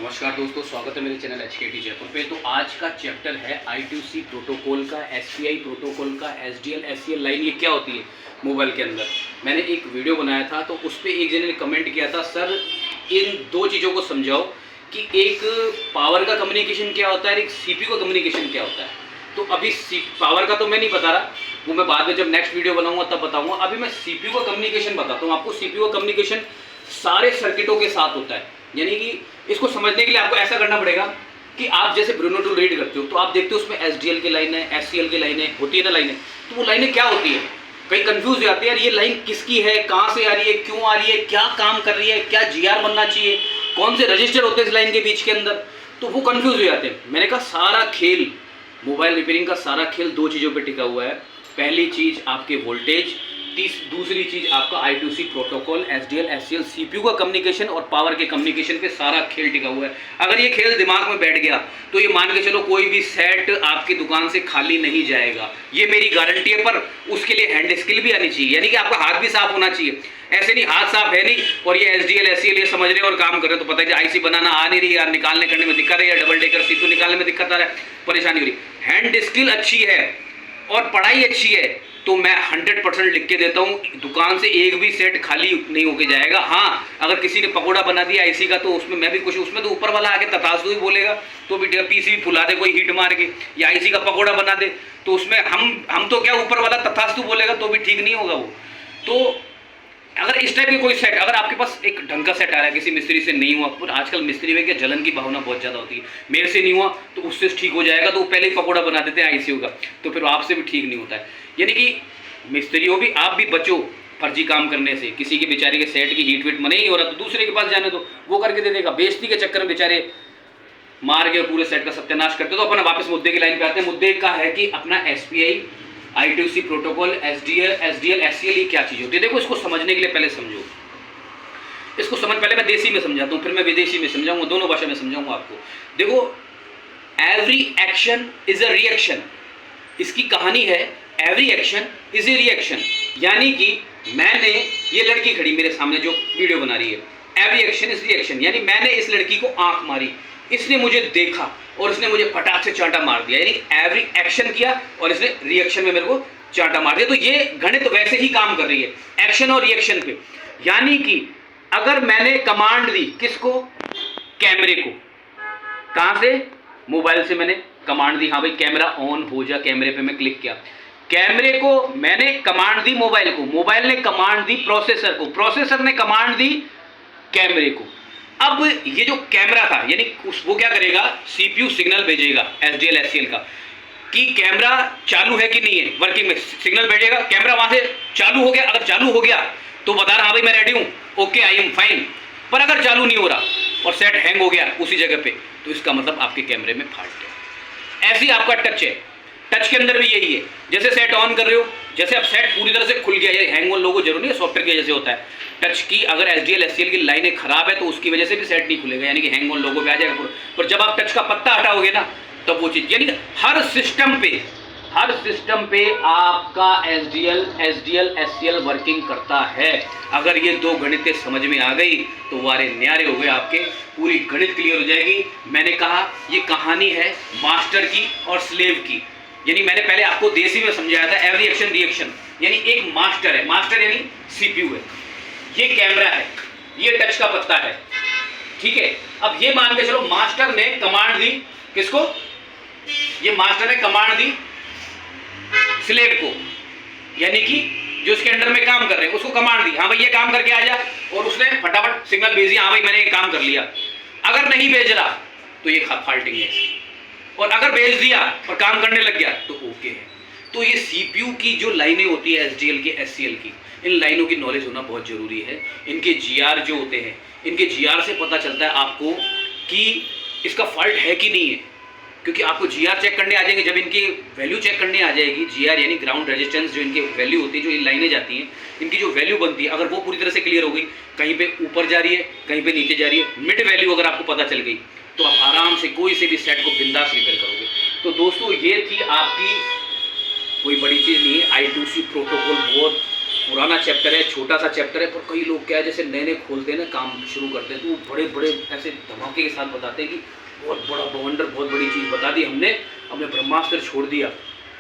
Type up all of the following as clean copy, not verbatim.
नमस्कार दोस्तों, स्वागत है मेरे चैनल HKT जयपुर पे। तो आज का चैप्टर है I2C प्रोटोकॉल का, SPI प्रोटोकॉल का, SDL SCL लाइन ये क्या होती है मोबाइल के अंदर। मैंने एक वीडियो बनाया था तो उस पर एक जने ने कमेंट किया था, सर इन दो चीज़ों को समझाओ कि एक पावर का कम्युनिकेशन क्या होता है और एक CPU का कम्युनिकेशन क्या होता है। तो अभी पावर का तो मैं नहीं बता रहा, वो मैं बाद में जब नेक्स्ट वीडियो बनाऊंगा तब बताऊंगा। अभी मैं CPU का कम्युनिकेशन बताता हूँ आपको। CPU का कम्युनिकेशन सारे सर्किटों के साथ होता है, यानी कि इसको समझने के लिए आपको ऐसा करना पड़ेगा कि आप जैसे ब्रूनो टूल रीड करते हो तो आप देखते हो उसमें SDL की लाइन है, SCL की लाइन है, होती है ना लाइनें। तो वो लाइनें क्या होती है, कई कंफ्यूज हो जाते हैं, यार ये लाइन किसकी है, कहाँ से आ रही है, क्यों आ रही है, क्या काम कर रही है, क्या GR बनना चाहिए, कौन से रजिस्टर होते हैं इस लाइन के बीच के अंदर। तो वो कंफ्यूज हो जाते हैं। मैंने कहा सारा खेल, मोबाइल रिपेयरिंग का सारा खेल दो चीज़ों पर टिका हुआ है। पहली चीज़ आपके वोल्टेज, दूसरी चीज आपका I2C protocol, SDL SCL CPU का कम्युनिकेशन और पावर के कम्युनिकेशन पे सारा खेल टिका हुआ है। अगर ये खेल दिमाग में बैठ गया तो ये मान के चलो कोई भी सेट आपकी दुकान से खाली नहीं जाएगा, ये मेरी गारंटी है। पर उसके लिए हैंड स्किल भी आनी चाहिए, यानी कि आपका हाथ भी साफ होना चाहिए। ऐसे नहीं हाथ साफ है नहीं और ये SDL SCL ये समझ रहे और काम कर रहे हैं, तो पता है कि IC बनाना आ नहीं रही यार, निकालने करने में दिक्कत है, या डबल डेकर CPU निकालने में दिक्कत आ रहा है, परेशानी हो रही। हैंड स्किल अच्छी है और पढ़ाई अच्छी है तो मैं 100% लिख के देता हूँ, दुकान से एक भी सेट खाली नहीं होके जाएगा। हाँ, अगर किसी ने पकोड़ा बना दिया IC का तो उसमें मैं भी कुछ, उसमें तो ऊपर वाला आके तथास्तु ही बोलेगा, तो भी PCB फुला दे कोई हीट मार के, या IC का पकोड़ा बना दे तो उसमें हम तो क्या ऊपर वाला तथास्तु बोलेगा तो भी ठीक नहीं होगा वो। तो अगर इस टाइप की कोई सेट, अगर आपके पास एक ढंग का सेट आ रहा है, किसी मिस्त्री से नहीं हुआ, पर आजकल मिस्त्री में क्या जलन की भावना बहुत ज़्यादा होती है, मेरे से नहीं हुआ तो उससे ठीक हो जाएगा, तो वो पहले ही पकोड़ा बना देते हैं ICU का, तो फिर आपसे भी ठीक नहीं होता है। यानी कि मिस्त्रियों भी, आप भी बचो फर्जी काम करने से। किसी के बेचारे के सेट की हीट वेट में नहीं हो रहा तो दूसरे के पास जाने दो, वो करके दे देगा। बेइज्जती के चक्कर में बेचारे मार के पूरे सेट का सत्यानाश करते। तो अपना वापस मुद्दे की लाइन पे आते हैं। मुद्दे का है कि अपना SPI I2C protocol, SDL SCL ये क्या चीज़ होती है। देखो, इसको समझने के लिए पहले समझो, इसको पहले मैं देसी में समझाता हूँ, फिर मैं विदेशी में समझाऊंगा, दोनों भाषा में समझाऊंगा आपको। देखो, every action is a reaction. इसकी कहानी है every action is a reaction, यानी कि मैंने, ये लड़की खड़ी मेरे सामने जो वीडियो बना रही है, एवरी एक्शन इज रिएक्शन, यानी मैंने इस लड़की को आंख मारी, इसने मुझे देखा और इसने मुझे फटाक से चांटा मार दिया, यानी एवरी एक्शन किया और इसने रिएक्शन में मेरे को चांटा मार दिया। तो ये गणित वैसे ही काम कर रही है, एक्शन और रिएक्शन पे। यानी कि अगर मैंने कमांड दी किसको, कैमरे को, कहां से, मोबाइल से मैंने कमांड दी, हाँ भाई कैमरा ऑन हो जा, कैमरे पे मैं क्लिक किया, कैमरे को मैंने कमांड दी मोबाइल को, मोबाइल ने कमांड दी प्रोसेसर को, प्रोसेसर ने कमांड दी कैमरे को। अब ये जो कैमरा था, यानी वो क्या करेगा, CPU सिग्नल भेजेगा SDL SCL का कि कैमरा चालू है कि नहीं है, वर्किंग में सिग्नल भेजेगा, कैमरा वहां से चालू हो गया, अगर चालू हो गया तो बता रहा हाँ भाई मैं रेडी हूं, ओके आई एम फाइन। पर अगर चालू नहीं हो रहा और सेट हैंग हो गया उसी जगह पे, तो इसका मतलब आपके कैमरे में फॉल्ट है। ऐसे ही आपका टच है, टच के अंदर भी यही है। जैसे सेट ऑन कर रहे हो, जैसे अब सेट पूरी तरह से खुल गया, ये हैंग ऑन लोगो जरूर नहीं है, सॉफ्टवेयर की वजह से होता है। टच की अगर SDL SCL की लाइनें खराब है तो उसकी वजह से भी सेट नहीं खुलेगा, यानी कि हैंग ऑन लोगो पे आ जाएगा। पर जब आप टच का पत्ता हटाओगे ना तब वो चीज, यानी हर सिस्टम पे आपका SDL SCL वर्किंग करता है। अगर ये दो गणितें समझ में आ गई तो वारे न्यारे हो गए आपके, पूरी गणित क्लियर हो जाएगी। मैंने कहा ये कहानी है मास्टर की और स्लेव की, यानी मैंने पहले आपको देसी में समझाया था एवरी एक्शन रिएक्शन, यानी एक मास्टर है, मास्टर यानी CPU है, ये कैमरा है, ये टच का पत्ता है, ठीक है। अब ये मान के चलो मास्टर ने कमांड दी किसको, ये मास्टर ने कमांड दी स्लेव को, यानी कि जो उसके अंडर में काम कर रहे हैं उसको कमांड दी, हाँ भाई ये काम करके आ जा, और उसने फटाफट सिग्नल भेज दिया, हाँ भाई मैंने ये काम कर लिया। अगर नहीं भेज रहा तो ये फॉल्टिंग है, और अगर भेज दिया और काम करने लग गया तो ओके है। तो ये CPU की जो लाइनें होती है SDL की SCL की, इन लाइनों की नॉलेज होना बहुत जरूरी है। इनके GR जो होते हैं, इनके GR से पता चलता है आपको कि इसका फॉल्ट है कि नहीं है, क्योंकि आपको GR चेक करने आ जाएंगे, जब इनकी वैल्यू चेक करने आ जाएगी, GR यानी ग्राउंड रेजिस्टेंस, जो इनकी वैल्यू होती है, जो इन लाइनें जाती हैं इनकी जो वैल्यू बनती है, अगर वो पूरी तरह से क्लियर हो गई, कहीं पे ऊपर जा रही है कहीं पे नीचे जा रही है, मिड वैल्यू अगर आपको पता चल गई तो आप आराम से कोई से भी सेट को बिंदास रिपेयर करोगे। तो दोस्तों ये थी आपकी, कोई बड़ी चीज़ नहीं है, I2C प्रोटोकॉल बहुत पुराना चैप्टर है, छोटा सा चैप्टर है, पर कई लोग क्या है जैसे नए नए खोलते हैं ना, काम शुरू करते हैं, तो वो बड़े बड़े ऐसे धमाके के साथ बताते हैं कि बहुत बड़ा बवंडर, बहुत बड़ी चीज़ बता दी हमने ब्रह्मास्त्र छोड़ दिया।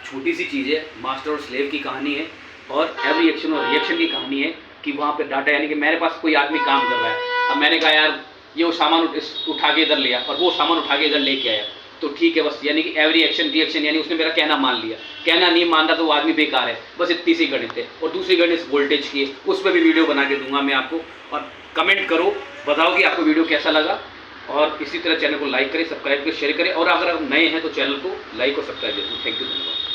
छोटी सी चीज़ है, मास्टर और स्लेव की कहानी है और एवरी एक्शन और रिएक्शन की कहानी है कि वहाँ पे डाटा, यानी कि मेरे पास कोई आदमी काम कर रहा है, अब मैंने कहा यार ये वो सामान उठा के इधर लिया और वो सामान उठा के इधर लेके आया, तो ठीक है बस, यानी कि एवरी एक्शन रिएक्शन, यानी उसने मेरा कहना मान लिया, कहना नहीं मान रहा तो वो आदमी बेकार है, बस इतनी सी गणित है। और दूसरी गणित वोल्टेज की है, उस पर भी वीडियो बना के दूंगा मैं आपको, और कमेंट करो, बताओ कि आपको वीडियो कैसा लगा, और इसी तरह चैनल को लाइक करें, सब्सक्राइब करें, शेयर करें, और अगर आप नए हैं तो चैनल को लाइक और सब्सक्राइब करें। थैंक यू, धन्यवाद।